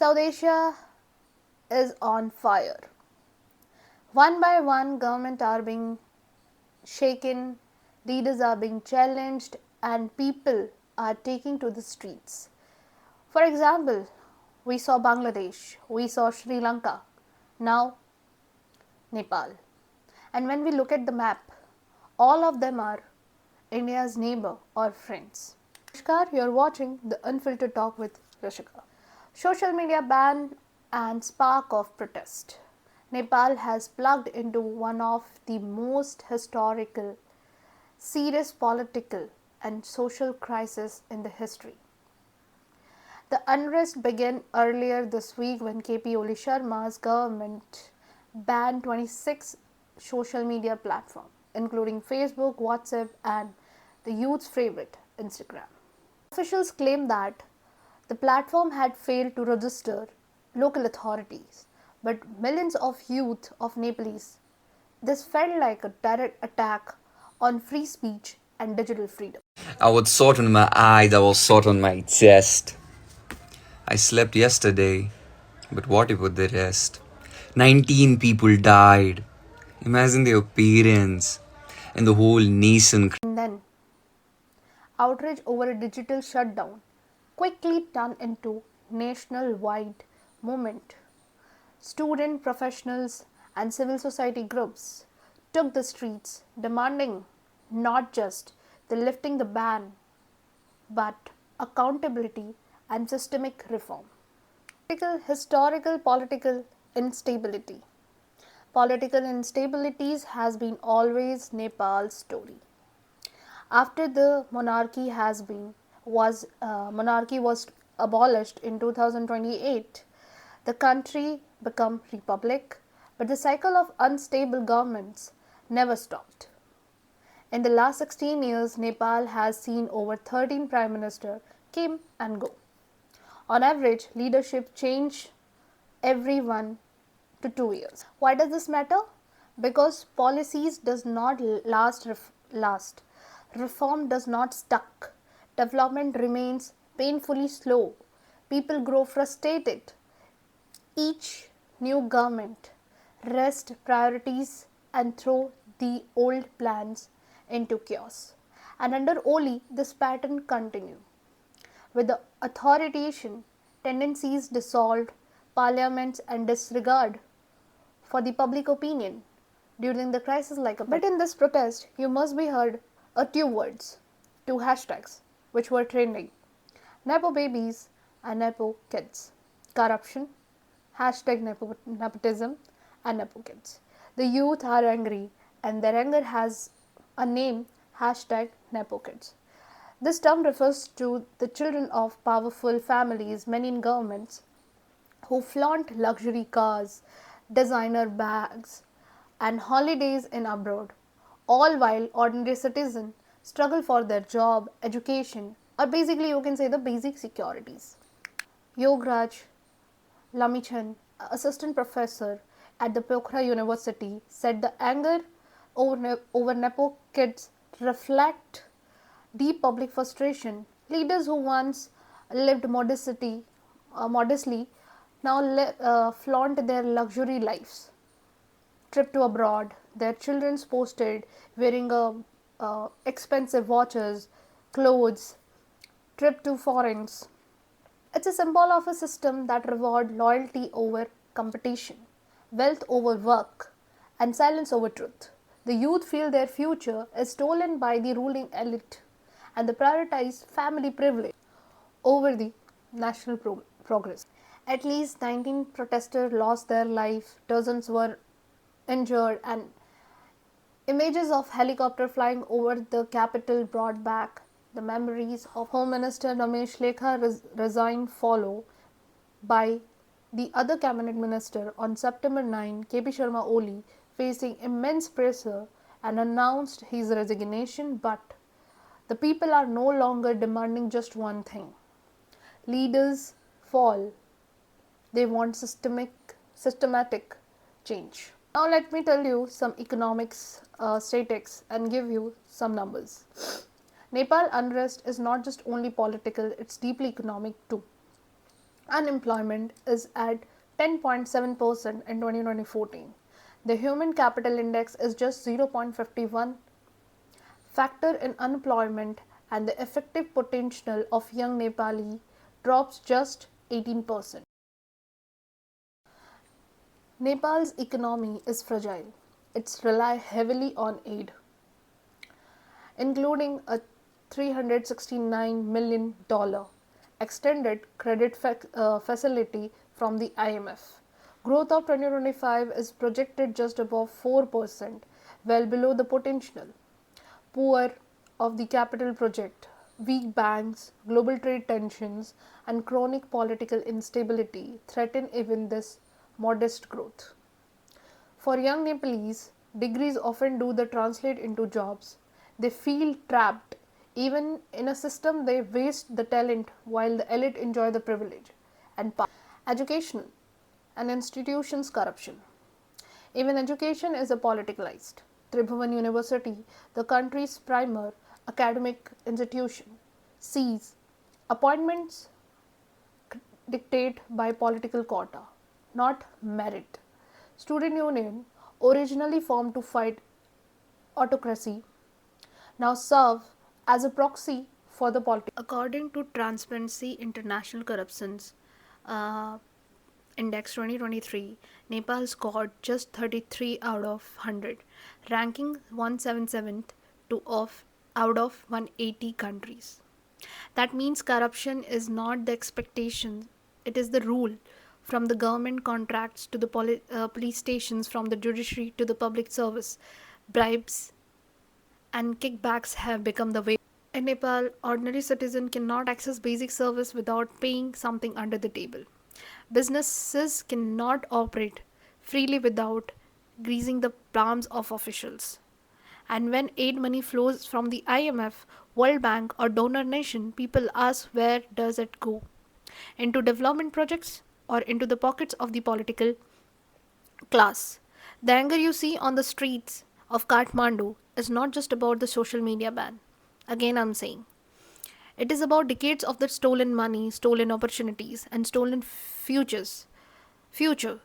South Asia is on fire. One by one, governments are being shaken, leaders are being challenged, and people are taking to the streets. For example, we saw Bangladesh, we saw Sri Lanka, now Nepal. And when we look at the map, all of them are India's neighbor or friends. Namaskar, you're watching the Unfiltered Talk with Rishika. Social media ban and spark of protest. Nepal has plugged into one of the most historical, serious political and social crises in the history. The unrest began earlier this week when KP Oli Sharma's government banned 26 social media platforms, including Facebook, WhatsApp, and the youth's favorite, Instagram. Officials claim that the platform had failed to register local authorities, but millions of youth of Nepalese, this felt like a direct attack on free speech and digital freedom. I was sore on my eyes, I was sore on my chest. I slept yesterday, but what about the rest? 19 people died. Imagine their parents and the whole nation. And then, outrage over a digital shutdown quickly turned into national-wide movement. Student, professionals, and civil society groups took the streets demanding not just the lifting the ban but accountability and systemic reform. Historical political instability. Political instabilities has been always Nepal's story. After the monarchy was abolished in 2028, the country became republic, but the cycle of unstable governments never stopped. In the last 16 years, Nepal has seen over 13 prime ministers come and go. On average, leadership change every 1 to 2 years. Why does this matter? Because policies does not last. Reform does not stuck. Development remains painfully slow. People grow frustrated. Each new government rest priorities and throw the old plans into chaos. And under Oli, this pattern continue. With the authoritarian tendencies dissolved, parliaments and disregard for the public opinion during the crisis like a but in this protest you must be heard two words, two hashtags which were trending: Nepo babies and Nepo kids, corruption, hashtag nepotism and Nepo kids. The youth are angry and their anger has a name, hashtag Nepo kids. This term refers to the children of powerful families, many in governments, who flaunt luxury cars, designer bags, and holidays in abroad, all while ordinary citizens struggle for their job, education, or basically you can say the basic securities. Yograj Lamichan, assistant professor at the Pokhara University, said the anger over Nepo kids reflect deep public frustration. Leaders who once lived modestly now flaunt their luxury lives. Trip to abroad, their children's posted wearing expensive watches, clothes, trip to foreigns. It's a symbol of a system that rewards loyalty over competition, wealth over work, and silence over truth. The youth feel their future is stolen by the ruling elite and they prioritize family privilege over the national progress. At least 19 protesters lost their life, dozens were injured, and images of helicopter flying over the capital brought back the memories of Home Minister Ramesh Lekha resigned, followed by the other cabinet minister on September 9. KP Sharma Oli facing immense pressure and announced his resignation, but the people are no longer demanding just one thing. Leaders fall. They want systematic change. Now let me tell you some economics statistics and give you some numbers. Nepal unrest is not just only political, it's deeply economic too. Unemployment is at 10.7% in 2014. The human capital index is just 0.51. Factor in unemployment and the effective potential of young Nepali drops just 18%. Nepal's economy is fragile. It's rely heavily on aid, including a $369 million extended credit facility from the IMF. Growth of 2025 is projected just above 4%, well below the potential. Poor of the capital project, weak banks, global trade tensions, and chronic political instability threaten even this modest growth. For young Nepalese, degrees often do the translate into jobs. They feel trapped. Even in a system, they waste the talent while the elite enjoy the privilege and power. Educational and institutions corruption. Even education is a politicalized. Tribhuvan University, the country's premier academic institution, sees appointments dictated by political quota, not merit. Student Union, originally formed to fight autocracy, now serve as a proxy for the politics. According to Transparency International Corruptions uh, Index 2023, Nepal scored just 33 out of 100, ranking 177th out of 180 countries. That means corruption is not the expectation, it is the rule. From the government contracts to the police stations, from the judiciary to the public service, bribes and kickbacks have become the way. In Nepal, ordinary citizen cannot access basic service without paying something under the table. Businesses cannot operate freely without greasing the palms of officials. And when aid money flows from the IMF, World Bank, or donor nation, people ask where does it go? Into development projects or into the pockets of the political class? The anger you see on the streets of Kathmandu is not just about the social media ban. Again, I'm saying it is about decades of the stolen money, stolen opportunities, and stolen Future.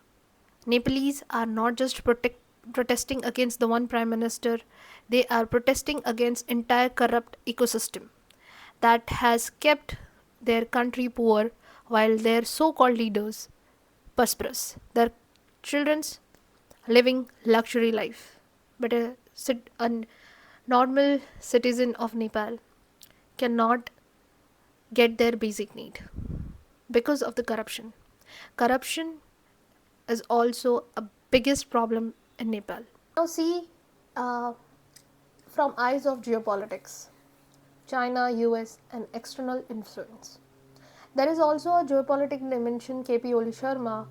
Nepalese are not just protesting against the one prime minister, they are protesting against entire corrupt ecosystem that has kept their country poor while their so-called leaders prosperous. Their children's living luxury life. But a normal citizen of Nepal cannot get their basic need because of the corruption. Corruption is also a biggest problem in Nepal. Now see uh, from eyes of geopolitics, China, US and external influence. There is also a geopolitical dimension. KP Oli Sharma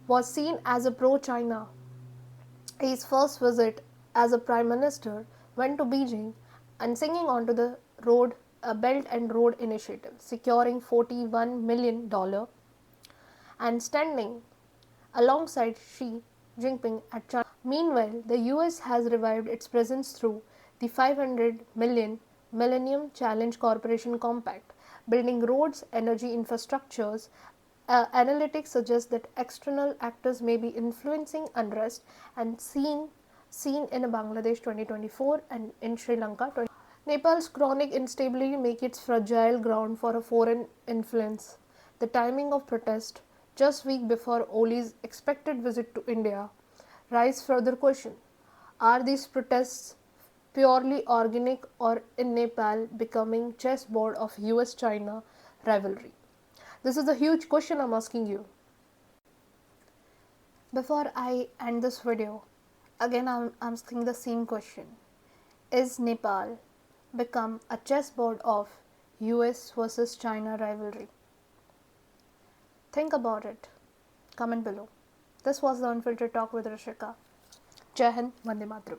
was seen as a pro-China. His first visit as a prime minister went to Beijing and singing onto the Belt and Road Initiative, securing $41 million and standing alongside Xi Jinping at China. Meanwhile, the US has revived its presence through the 500 million Millennium Challenge Corporation Compact, building roads, energy infrastructures. Analytics suggest that external actors may be influencing unrest and seen in Bangladesh 2024 and in Sri Lanka. Nepal's chronic instability makes it fragile ground for a foreign influence. The timing of protest, just week before Oli's expected visit to India, raise further question. Are these protests purely organic or in Nepal becoming chessboard of US-China rivalry? This is a huge question I'm asking you. Before I end this video, again I'm asking the same question. Is Nepal become a chessboard of US versus China rivalry? Think about it. Comment below. This was the Unfiltered Talk with Rishika. Jai Hind, Vande Mataram.